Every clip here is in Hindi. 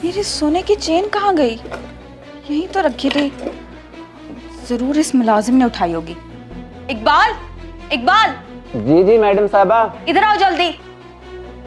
मेरी सोने की चेन कहाँ गई? यहीं तो रखी थी। जरूर इस मुलाजिम ने उठाई होगी। इकबाल, इकबाल। जी जी मैडम साहबा। इधर आओ जल्दी।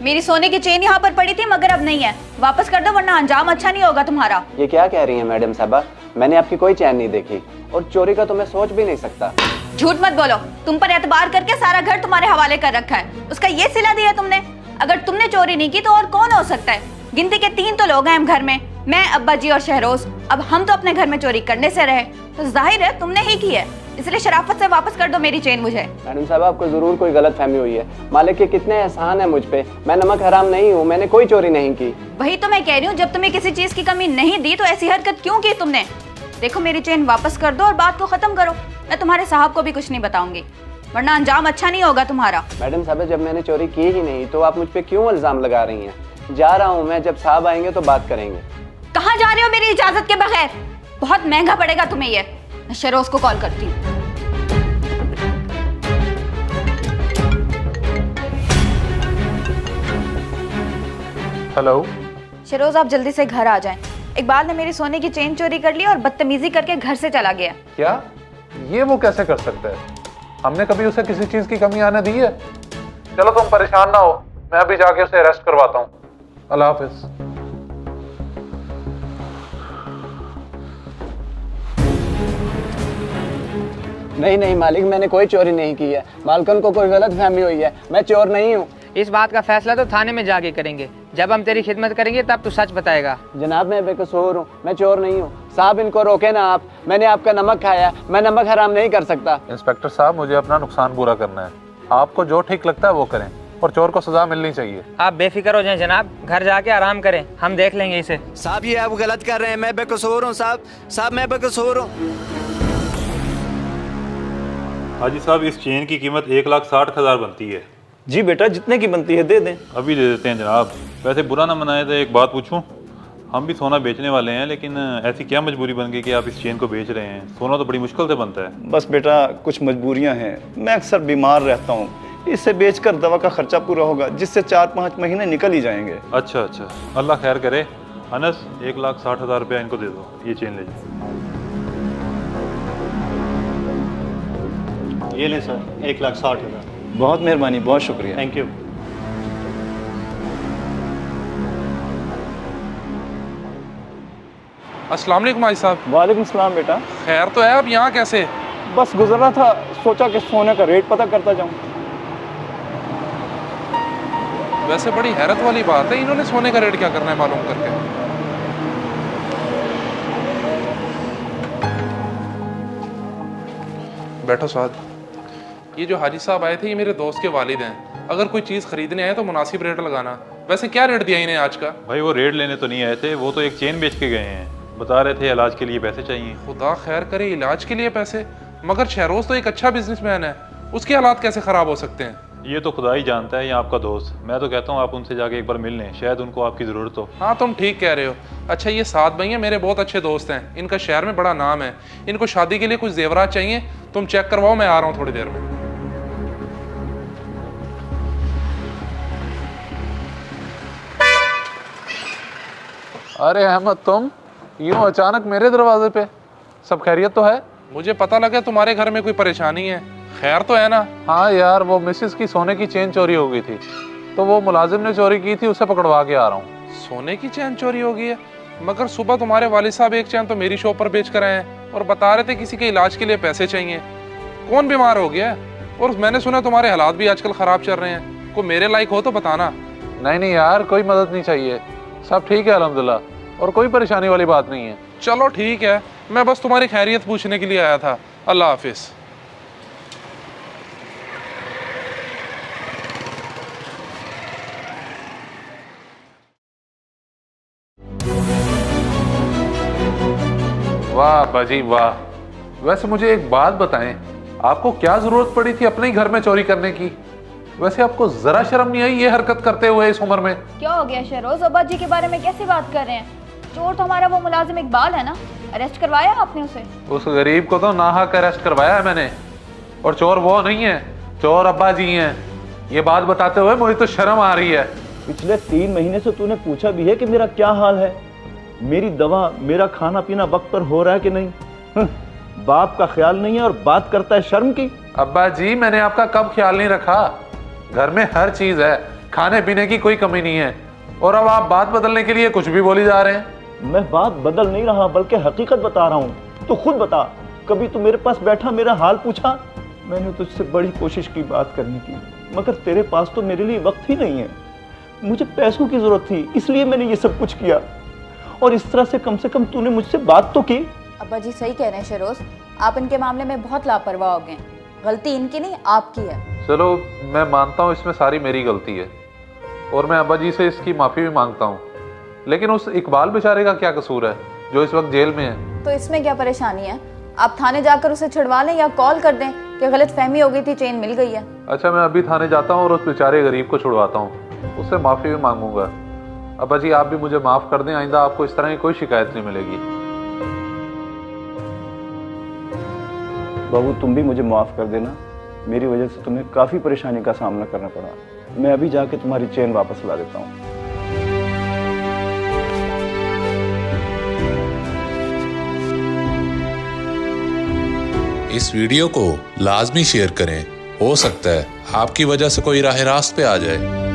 मेरी सोने की चेन यहाँ पर पड़ी थी मगर अब नहीं है, वापस कर दो वरना अंजाम अच्छा नहीं होगा तुम्हारा। ये क्या कह रही हैं मैडम साहबा? मैंने आपकी कोई चैन नहीं देखी और चोरी का तो मैं सोच भी नहीं सकता। झूठ मत बोलो, तुम पर एतबार करके सारा घर तुम्हारे हवाले कर रखा है। उसका ये सिला दिया तुमने? अगर तुमने चोरी नहीं की तो और कौन हो सकता है? गिनती के 3 तो लोग हैं हम घर में, मैं, अब्बा जी और शहरोज। अब हम तो अपने घर में चोरी करने से रहे, तो जाहिर है तुमने ही की है, इसलिए शराफत से वापस कर दो मेरी चेन मुझे। मैडम साहब आपको जरूर कोई गलत फहमी हुई है। मालिक के कितने एहसान है मुझ पे। मैं नमक हराम नहीं हूँ, मैंने कोई चोरी नहीं की। वही तो मैं कह रही हूँ, जब तुम्हें किसी चीज की कमी नहीं दी तो ऐसी हरकत क्यों की तुमने? देखो मेरी चेन वापस कर दो और बात को खत्म करो। मैं तुम्हारे साहब को भी कुछ नहीं बताऊंगी वरना अंजाम अच्छा नहीं होगा तुम्हारा। मैडम साहब जब मैंने चोरी की ही नहीं तो आप मुझ पे क्यों इल्जाम लगा रही हैं? जा रहा हूँ मैं, जब साहब आएंगे तो बात करेंगे। कहाँ जा रहे हो मेरी इजाजत के बगैर? बहुत महंगा पड़ेगा तुम्हें ये। मैं शरोज को कॉल करती हूँ। हेलो शरोज आप जल्दी से घर आ जाएं। इकबाल ने मेरी सोने की चेन चोरी कर ली और बदतमीजी करके घर से चला गया। क्या? ये वो कैसे कर सकता है? हमने कभी उसे किसी चीज की कमी आने दी है? चलो तुम परेशान ना हो, मैं अभी जाके उसे अरेस्ट करवाता हूँ। अल्लाह हाफिज। नहीं नहीं मालिक, मैंने कोई चोरी नहीं की है। मालकन को कोई गलत फहमी हुई है, मैं चोर नहीं हूँ। इस बात का फैसला तो थाने में जाके करेंगे। जब हम तेरी खिदमत करेंगे तब तू सच बताएगा। जनाब मैं बेकसूर हूँ, मैं चोर नहीं हूँ। साहब इनको रोके ना आप, मैंने आपका नमक खाया, मैं नमक हराम नहीं कर सकता। इंस्पेक्टर साहब मुझे अपना नुकसान पूरा करना है, आपको जो ठीक लगता है वो करें और चोर को सजा मिलनी चाहिए। आप बेफिक्र हो जाएं जनाब, घर जाके आराम करें, हम देख लेंगे इसे। साहब ये आप गलत कर रहे हैं, मैं बेकसूर हूँ साहब। साहब मैं बेकसूर हूँ। हाजी साहब इस चेन की कीमत 1,60,000 बनती है। जी बेटा जितने की बनती है दे दें। अभी दे देते हैं जनाब। वैसे बुरा ना मनाए तो एक बात पूछूं, हम भी सोना बेचने वाले हैं लेकिन ऐसी क्या मजबूरी बन गई कि आप इस चेन को बेच रहे हैं? सोना तो बड़ी मुश्किल से बनता है। बस बेटा कुछ मजबूरियां हैं, मैं अक्सर बीमार रहता हूँ, इसे बेचकर दवा का खर्चा पूरा होगा जिससे 4-5 महीने निकल ही जाएंगे। अच्छा अच्छा, अल्लाह खैर करे। अनस 1,60,000 रुपया इनको दे दो, ये चेन ले जाओ। ये लें सर 1,60,000। बहुत मेहरबानी, बहुत शुक्रिया। Thank you. अस्सलाम वालेकुम भाई साहब। वालेकुम सलाम बेटा। खैर तो है, अब यहाँ कैसे? बस गुजर रहा था, सोचा कि सोने का रेट पता करता जाऊं। वैसे बड़ी हैरत वाली बात है, इन्होंने सोने का रेट क्या करना है मालूम करके। बैठो साहब। ये जो हाजी साहब आए थे ये मेरे दोस्त के वालिद हैं। अगर कोई चीज़ खरीदने आए तो मुनासिब रेट लगाना। वैसे क्या रेट दिया इन्हें आज का? भाई वो रेट लेने तो नहीं आए थे, वो तो एक चेन बेच के गए हैं। बता रहे थे इलाज के लिए पैसे चाहिए। खुदा खैर करे, इलाज के लिए पैसे? मगर शहरोज तो एक अच्छा बिजनेसमैन है, उसके हालात कैसे ख़राब हो सकते हैं? ये तो खुदा ही जानता है, ये आपका दोस्त। मैं तो कहता हूँ आप उनसे जाके एक बार मिल लें, शायद उनको आपकी ज़रूरत हो। हाँ तुम ठीक कह रहे हो। अच्छा ये 7 भाई हैं, मेरे बहुत अच्छे दोस्त हैं, इनका शहर में बड़ा नाम है। इनको शादी के लिए कुछ जेवरात चाहिए, तुम चेक करवाओ, मैं आ रहा हूँ थोड़ी देर में। अरे अहमद तुम यूं अचानक मेरे दरवाजे पे? सब खैरियत तो है? मुझे पता लगा तुम्हारे घर में कोई परेशानी है, खैर तो है ना? हाँ यार वो मिसेस की सोने की चेन चोरी हो गई थी, तो वो मुलाजिम ने चोरी की थी, उसे पकड़वा के आ रहा हूँ। सोने की चेन चोरी हो गई है? मगर सुबह तुम्हारे वालिद साहब एक चेन तो मेरी शॉप पर बेच कर आए हैं और बता रहे थे किसी के इलाज के लिए पैसे चाहिए। कौन बीमार हो गया है? और मैंने सुना तुम्हारे हालात भी आजकल खराब चल रहे हैं, कोई मेरे लायक हो तो बताना। नहीं नहीं यार कोई मदद नहीं चाहिए, सब ठीक है अल्हम्दुलिल्लाह और कोई परेशानी वाली बात नहीं है। चलो ठीक है, मैं बस तुम्हारी खैरियत पूछने के लिए आया था। अल्लाह हाफिज। वाह बाजी वाह। वैसे मुझे एक बात बताएं, आपको क्या जरूरत पड़ी थी अपने ही घर में चोरी करने की? वैसे आपको जरा शर्म नहीं आई ये हरकत करते हुए इस उम्र में? क्या हो गया शहरोज, अब्बा जी के बारे में कैसी बात कर रहे हैं? चोर तो हमारा वो मुलाजिम इकबाल है ना, अरेस्ट करवाया आपने उसे? उस गरीब को तो नाहक अरेस्ट करवाया है मैंने, और चोर वो नहीं है, चोर अब्बा जी हैं। ये बात बताते हुए मुझे तो शर्म आ रही है। पिछले 3 महीने से तूने पूछा भी है कि मेरा क्या हाल है? मेरी दवा, मेरा खाना पीना वक्त पर हो रहा है कि नहीं? बाप का ख्याल नहीं है और बात करता है शर्म की। अब्बा जी, मैंने आपका कब ख्याल नहीं रखा? घर में हर चीज है, खाने पीने की कोई कमी नहीं है, और अब आप बात बदलने के लिए कुछ भी बोली जा रहे हैं। मैं बात बदल नहीं रहा बल्कि हकीकत बता रहा हूँ। तो खुद बता, कभी तू मेरे पास बैठा मेरा हाल पूछा? मैंने तुझसे बड़ी कोशिश की बात करने की, मगर तेरे पास तो मेरे लिए वक्त ही नहीं है। मुझे पैसों की जरूरत थी, इसलिए मैंने ये सब कुछ किया, और इस तरह से कम तूने मुझसे बात तो की। अब्बा जी सही कह रहे हैं शहरोज, आप इनके मामले में बहुत लापरवाह हो गए। गलती इनकी नहीं, आपकी है। चलो मैं मानता हूँ इसमें सारी मेरी गलती है, और मैं अब्बा जी से इसकी माफ़ी भी मांगता हूँ, लेकिन उस इकबाल बेचारे का क्या कसूर है जो इस वक्त जेल में है? तो इसमें क्या परेशानी है? आप थाने जाकर उसे छुड़वा लें या कॉल कर दें कि गलत फहमी हो गई थी, चेन मिल गई है। अच्छा, मैं अभी थाने जाता हूँ और उस बेचारे गरीब को छुड़वाता हूँ, उससे माफ़ी भी मांगूंगा। अब्बा जी आप भी मुझे माफ़ कर दें, आइंदा आपको इस तरह की कोई शिकायत नहीं मिलेगी। बाबू तुम भी मुझे माफ़ कर देना, मेरी वजह से तुम्हें काफ़ी परेशानी का सामना करना पड़ा। मैं अभी जाके तुम्हारी चेन वापस ला देता हूँ। इस वीडियो को लाजमी शेयर करें, हो सकता है आपकी वजह से कोई राह रास्त पे आ जाए।